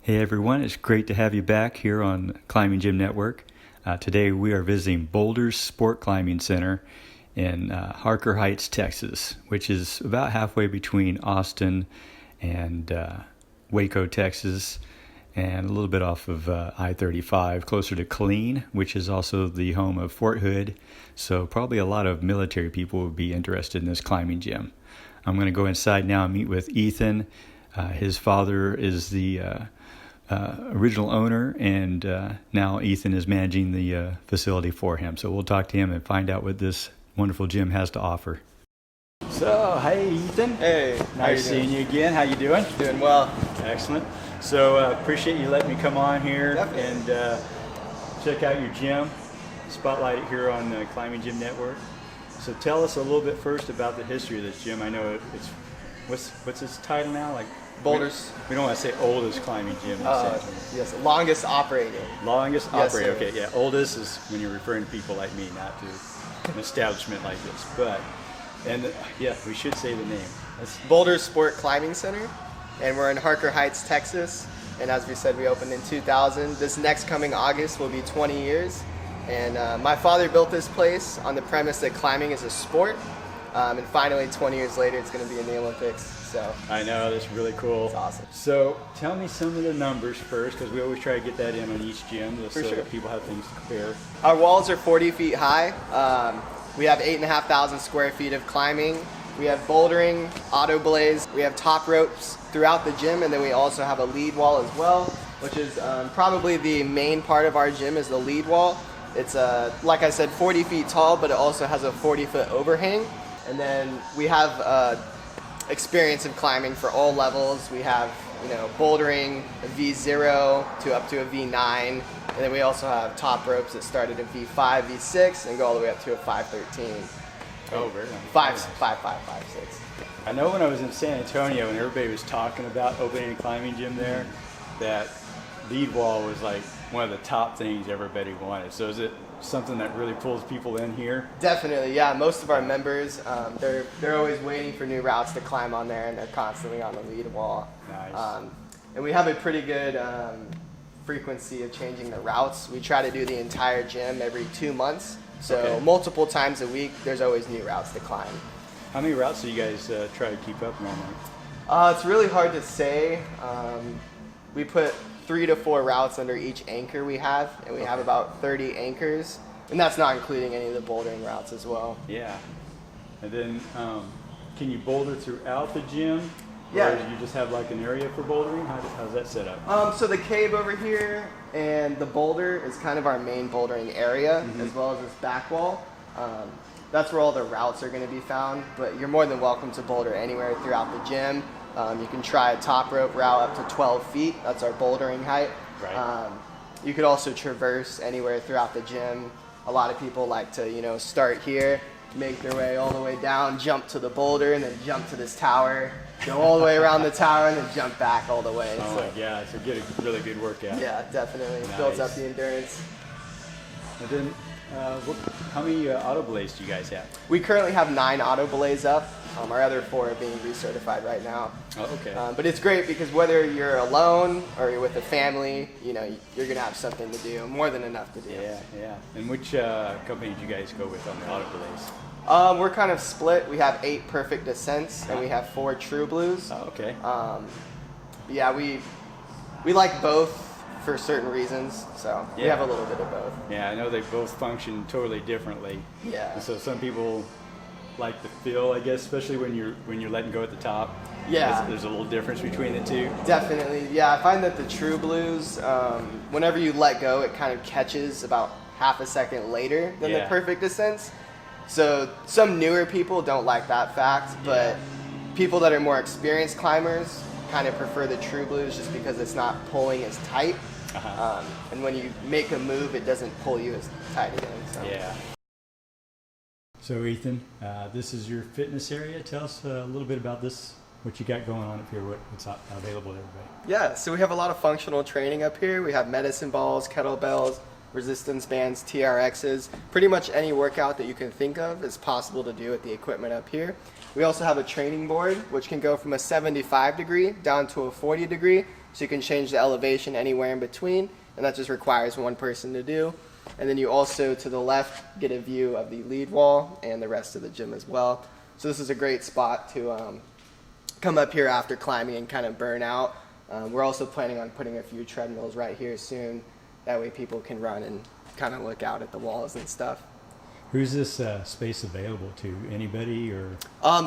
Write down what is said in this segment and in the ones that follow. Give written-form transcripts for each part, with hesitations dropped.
Hey everyone, it's great to have you back here on Climbing Gym Network. Today we are visiting Boulders Sport Climbing Center in Harker Heights, Texas, which is about halfway between Austin and Waco, Texas, and a little bit off of I-35, closer to Killeen, which is also the home of Fort Hood. So probably a lot of military people would be interested in this climbing gym. I'm going to go inside now and meet with Ethan. His father is the original owner, and now Ethan is managing the facility for him. So we'll talk to him and find out what this wonderful gym has to offer. So, hey Ethan. Hey. Nice seeing you again. How you doing? Doing well. Excellent. So appreciate you letting me come on here. Definitely. And check out your gym, spotlight it here on Climbing Gym Network. So tell us a little bit first about the history of this gym. I know it's, what's its title now? Like Boulders. We don't want to say oldest climbing gym. Yes, longest operating. Longest Yes, operating. sir. Okay, yeah. Oldest is when you're referring to people like me, not to an establishment like this. But, and yeah, we should say the name. Boulders Sport Climbing Center, and we're in Harker Heights, Texas. And as we said, we opened in 2000. This next coming August will be 20 years. And my father built this place on the premise that climbing is a sport. And finally, 20 years later, it's going to be in the Olympics. So I know, that's really cool. It's awesome. So tell me some of the numbers first, because we always try to get that in on each gym, just so sure. that people have things to compare. Our walls are 40 feet high. We have 8,500 square feet of climbing. We have bouldering, auto blaze. We have top ropes throughout the gym, and then we also have a lead wall as well, which is probably the main part of our gym is the lead wall. It's, like I said, 40 feet tall, but it also has a 40-foot overhang. And then we have experience of climbing for all levels. We have, bouldering, a V0 to up to a V9, and then we also have top ropes that start at a V5, V6, and go all the way up to a 513. Oh, very nice. 5.6. I know when I was in San Antonio and everybody was talking about opening a climbing gym there, that lead wall was like one of the top things everybody wanted. So is it something that really pulls people in here? Definitely, yeah. Most of our members, they're always waiting for new routes to climb on there, and they're constantly on the lead wall. Nice. And we have a pretty good frequency of changing the routes. We try to do the entire gym every 2 months. So multiple times a week, there's always new routes to climb. How many routes do you guys try to keep up normally? It's really hard to say. We put 3 to 4 routes under each anchor we have, and we have about 30 anchors, and that's not including any of the bouldering routes as well. Yeah. And then can you boulder throughout the gym? Yeah. Or do you just have like an area for bouldering? How's that set up? So the cave over here and the boulder is kind of our main bouldering area, as well as this back wall. That's where all the routes are going to be found, but you're more than welcome to boulder anywhere throughout the gym. You can try a top rope route up to 12 feet. That's our bouldering height. Right. You could also traverse anywhere throughout the gym. A lot of people like to, start here, make their way all the way down, jump to the boulder, and then jump to this tower, go all the way around the tower, and then jump back all the way. Oh my God, so get a really good workout. Yeah, definitely. Nice. Builds up the endurance. And then how many auto blades do you guys have? We currently have 9 auto blaze up. Our other 4 are being recertified right now. Oh, okay. But it's great because whether you're alone or you're with a family, you're going to have something to do, more than enough to do. Yeah. And which company did you guys go with on the auto blades? We're kind of split. We have 8 perfect descents and we have 4 true blues. Oh, okay. Yeah, we like both for certain reasons, so we have a little bit of both. Yeah, I know they both function totally differently. Yeah. And so some people like the feel, I guess, especially when you're letting go at the top. Yeah. There's a little difference between the two. Definitely. Yeah, I find that the true blues, whenever you let go, it kind of catches about half a second later than the perfect descents. So some newer people don't like that fact, but people that are more experienced climbers kind of prefer the true blues just because it's not pulling as tight. And when you make a move, it doesn't pull you as tight again. So. Yeah. So Ethan, this is your fitness area. Tell us a little bit about this, what you got going on up here, what's available to everybody. Yeah, so we have a lot of functional training up here. We have medicine balls, kettlebells, resistance bands, TRXs. Pretty much any workout that you can think of is possible to do with the equipment up here. We also have a training board, which can go from a 75 degree down to a 40 degree. so you can change the elevation anywhere in between, and that just requires one person to do. And then you also, to the left, get a view of the lead wall and the rest of the gym as well. So this is a great spot to come up here after climbing and kind of burn out. We're also planning on putting a few treadmills right here soon. That way people can run and kind of look out at the walls and stuff. Who's this space available to? Anybody or?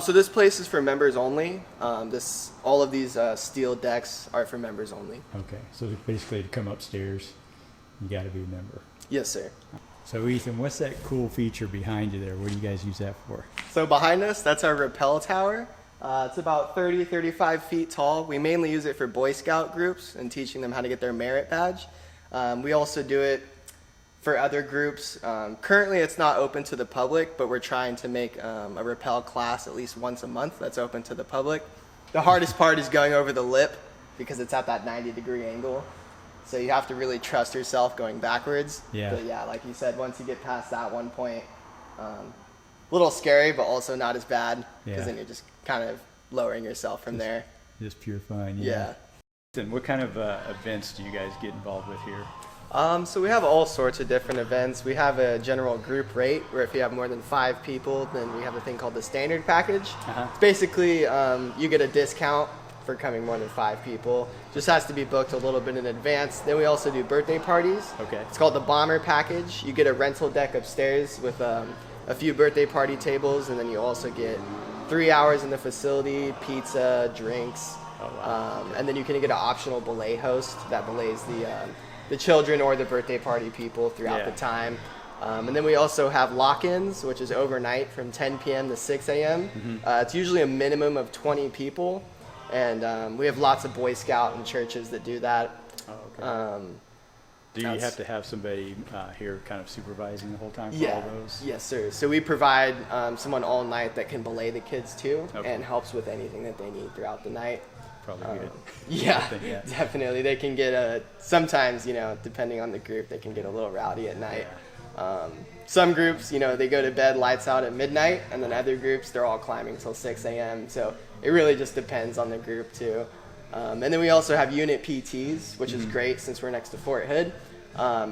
So this place is for members only. All of these steel decks are for members only. Okay, so basically to come upstairs, you got to be a member. Yes, sir. So Ethan, what's that cool feature behind you there? What do you guys use that for? So behind us, that's our rappel tower. It's about 30, 35 feet tall. We mainly use it for Boy Scout groups and teaching them how to get their merit badge. We also do it for other groups. Currently it's not open to the public, but we're trying to make a rappel class at least once a month that's open to the public. The hardest part is going over the lip because it's at that 90-degree angle. So you have to really trust yourself going backwards. Yeah. But yeah, like you said, once you get past that one point, a little scary, but also not as bad because then you're just kind of lowering yourself from there. Just pure fun. Yeah. And what kind of events do you guys get involved with here? So we have all sorts of different events. We have a general group rate where if you have more than 5 people, then we have a thing called the standard package. It's basically you get a discount for coming more than 5 people. Just has to be booked a little bit in advance. Then we also do birthday parties. Okay. It's called the bomber package. You get a rental deck upstairs with a few birthday party tables, and then you also get 3 hours in the facility, pizza, drinks. Oh, wow. And then you can get an optional belay host that belays the children or the birthday party people throughout the time. And then we also have lock-ins, which is overnight from 10 p.m. to 6 a.m. It's usually a minimum of 20 people. And we have lots of Boy Scout and churches that do that. Oh, okay. Do you have to have somebody here kind of supervising the whole time for all those? Yes, sir. So we provide someone all night that can belay the kids too and helps with anything that they need throughout the night. Probably good. Yeah, definitely. They can get sometimes, depending on the group, they can get a little rowdy at night. Some groups, they go to bed lights out at midnight, and then other groups, they're all climbing till 6 a.m. So it really just depends on the group too. And then we also have unit PTs, which is great since we're next to Fort Hood.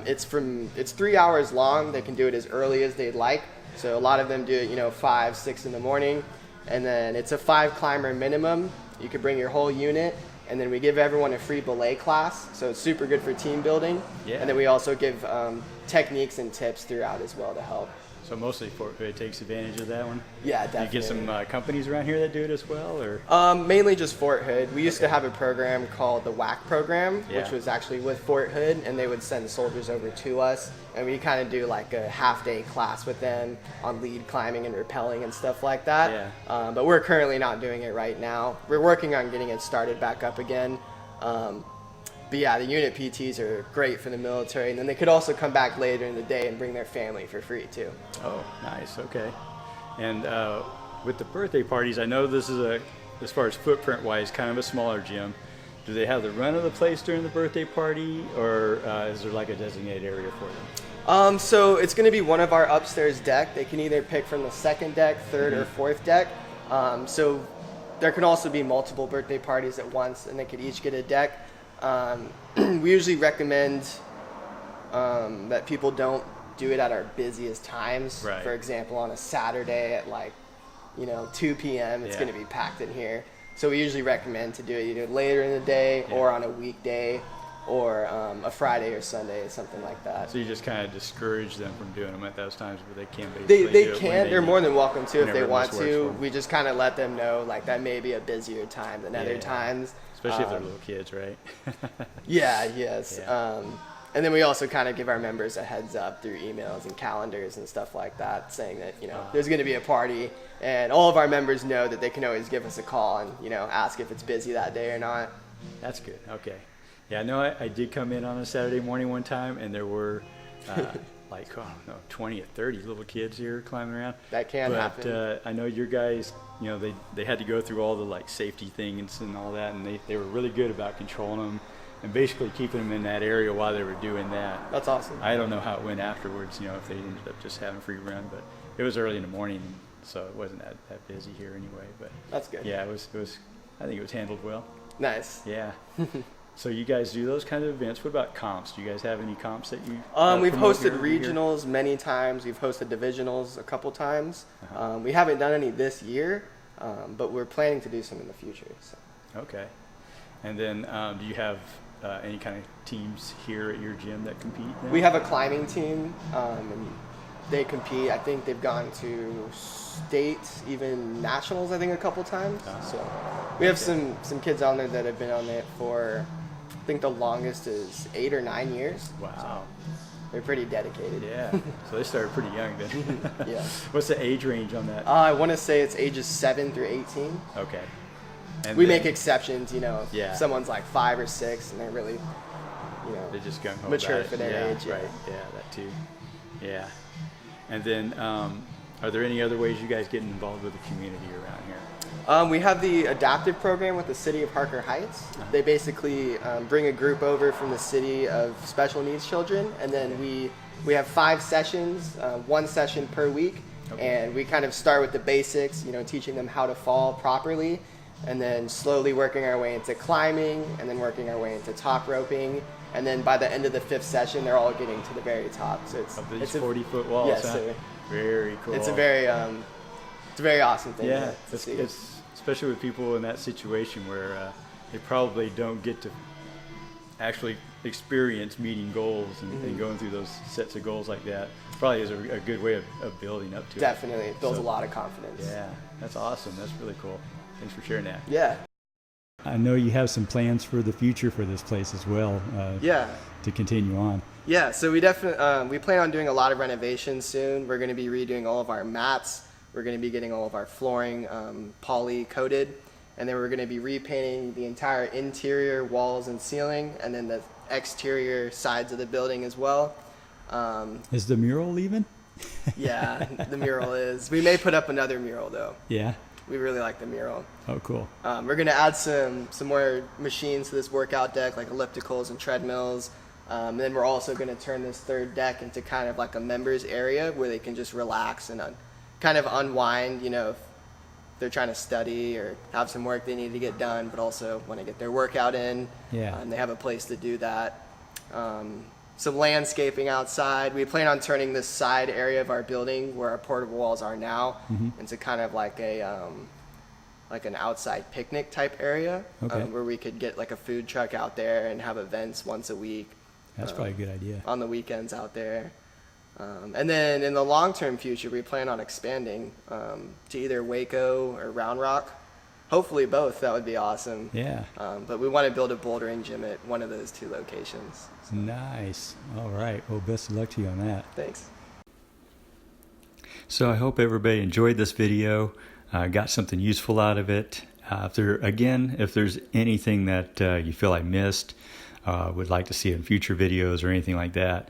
It's 3 hours long. They can do it as early as they'd like. So a lot of them do it, 5, 6 in the morning. And then it's a 5 climber minimum. You could bring your whole unit. And then we give everyone a free belay class. So it's super good for team building. Yeah. And then we also give techniques and tips throughout as well to help. So mostly Fort Hood takes advantage of that one? Yeah, definitely. Do you get some companies around here that do it as well? Or mainly just Fort Hood. We used to have a program called the WAC program, which was actually with Fort Hood, and they would send soldiers over to us, and we kind of do like a half-day class with them on lead climbing and rappelling and stuff like that. But we're currently not doing it right now. We're working on getting it started back up again. But yeah, the unit PTs are great for the military, and then they could also come back later in the day and bring their family for free too. Oh, nice. Okay. And with the birthday parties, I know this is as far as footprint-wise, kind of a smaller gym. Do they have the run of the place during the birthday party, or is there like a designated area for them? So it's going to be one of our upstairs deck. They can either pick from the second deck, third, or fourth deck. So there can also be multiple birthday parties at once, and they could each get a deck. We usually recommend that people don't do it at our busiest times. Right. For example, on a Saturday at 2 p.m. it's going to be packed in here. So we usually recommend to do it either later in the day or on a weekday or a Friday or Sunday, something like that. So you just kind of discourage them from doing them at those times, but they can They can. They're more than welcome to if they want to. We just kind of let them know that may be a busier time than other times. Especially if they're little kids, right? Yes. And then we also kind of give our members a heads up through emails and calendars and stuff like that, saying that, there's going to be a party, and all of our members know that they can always give us a call and, ask if it's busy that day or not. That's good. Okay. Yeah, I know I did come in on a Saturday morning one time, and there were 20 or 30 little kids here climbing around. That can happen. But I know your guys, they had to go through all the safety things and all that, and they were really good about controlling them and basically keeping them in that area while they were doing that. That's awesome. I don't know how it went afterwards, if they ended up just having a free run, but it was early in the morning, so it wasn't that busy here anyway. But that's good. Yeah, it was. I think it was handled well. Nice. Yeah. So you guys do those kind of events. What about comps? Do you guys have any comps that you We've promote hosted here every year? regionals many times. We've hosted divisionals a couple times. We haven't done any this year, but we're planning to do some in the future. So. Okay. And then do you have any kind of teams here at your gym that compete then? We have a climbing team, and they compete. I think they've gone to state, even nationals, I think, a couple times. So we have some kids on there that have been on it for, I think the longest is 8 or 9 years. Wow. So they're pretty dedicated. Yeah. So they started pretty young then. Yeah. What's the age range on that? I want to say it's ages 7 through 18. Okay. And We then make exceptions, you know, Yeah. if someone's like 5 or 6 and they're really, you know, They're just gung-ho mature about it. for their Yeah, age. Yeah. Right. Yeah, that too. Yeah. And then are there any other ways you guys get involved with the community around here? We have the adaptive program with the city of Harker Heights. They basically bring a group over from the city of special needs children, and then we have 5 sessions, 1 session per week, and we kind of start with the basics, you know, teaching them how to fall properly, and then slowly working our way into climbing, and then working our way into top roping, and then by the end of the 5th session, they're all getting to the very top. So it's Of these it's a 40-foot walls, yes, huh? sir. Very cool. It's a very awesome thing. Yeah, to see. it's especially with people in that situation where they probably don't get to actually experience meeting goals and going through those sets of goals like that. Probably is a good way of building up to it. Definitely, it builds So, a lot of confidence. Yeah, that's awesome. That's really cool. Thanks for sharing that. Yeah. I know you have some plans for the future for this place as well. Yeah. To continue on. Yeah, so we definitely we plan on doing a lot of renovations soon. We're going to be redoing all of our mats. We're going to be getting all of our flooring poly coated, and then we're going to be repainting the entire interior walls and ceiling, and then the exterior sides of the building as well. Is the mural leaving? Yeah, the mural is. We may put up another mural though. Yeah. We really like the mural. Oh, cool. We're going to add some more machines to this workout deck, like ellipticals and treadmills. And then we're also going to turn this 3rd deck into kind of like a members area where they can just relax and kind of unwind, you know, if they're trying to study or have some work they need to get done, but also want to get their workout in. Yeah. And they have a place to do that. Some landscaping outside. We plan on turning this side area of our building where our portable walls are now into kind of like like an outside picnic type area, where we could get like a food truck out there and have events once a week. That's probably a good idea. On the weekends out there. And then in the long-term future, we plan on expanding to either Waco or Round Rock. Hopefully both. That would be awesome. Yeah. But we want to build a bouldering gym at one of those 2 locations. Nice. All right. Well, best of luck to you on that. Thanks. So I hope everybody enjoyed this video, got something useful out of it. If there's anything that you feel I missed, would like to see in future videos or anything like that,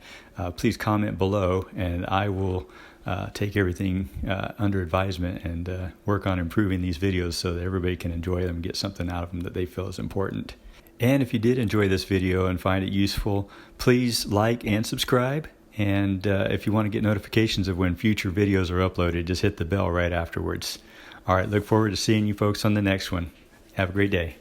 please comment below, and I will take everything under advisement and work on improving these videos so that everybody can enjoy them and get something out of them that they feel is important. And if you did enjoy this video and find it useful, please like and subscribe. And if you want to get notifications of when future videos are uploaded, just hit the bell right afterwards. All right, look forward to seeing you folks on the next one. Have a great day.